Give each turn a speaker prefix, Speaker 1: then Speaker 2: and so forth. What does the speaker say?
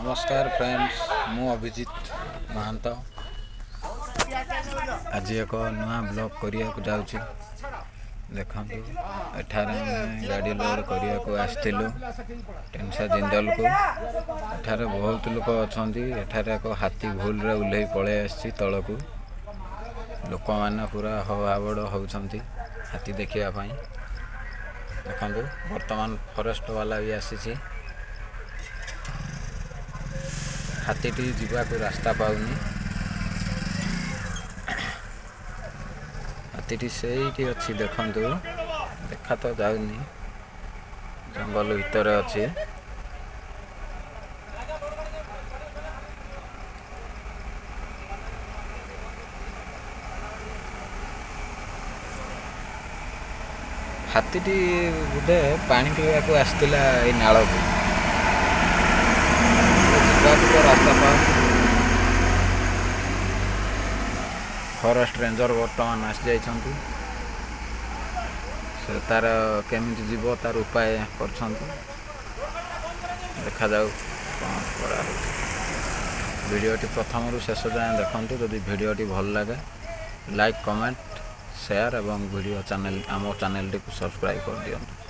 Speaker 1: नमस्कार फ्रेंड्स मु अभिजित महांत आज एक नुआ ब्लॉग करिया को जाउची देखु एठारे गाड़ी लोड करिया को आस्थिलु टेंसा जिंदल को एठारे बहुत लोक अछंती एठारे एक हाथी भूल रे उल्लै पळे आछि तळकू लोक माने पूरा हवाबड़ होउछंती हाथी देखिया पई देखंतु वर्तमान फॉरेस्ट वाला भी आसी हाथीटी जीवाको रास्ता पाउनी हाथीटी सेठी अच्छी देखंतु देखा तो जाउनी जंगल भीतर अच्छी हाथीटी गोटे पानी पीवा को आसला ए नाल को रास्ता पाओ फॉरेस्ट रेंजर वर्तमान आसी जाइछंती से तार केमिति जीव तार उपाय करछंती देखा जाऊ कौन करा वीडियोटी प्रथम रु शेष जाए देखंतु जदि वीडियोटी भल लागे लाइक कमेंट शेयर एवं वीडियो चैनल आम चैनल टी सब्सक्राइब कर दियंतु।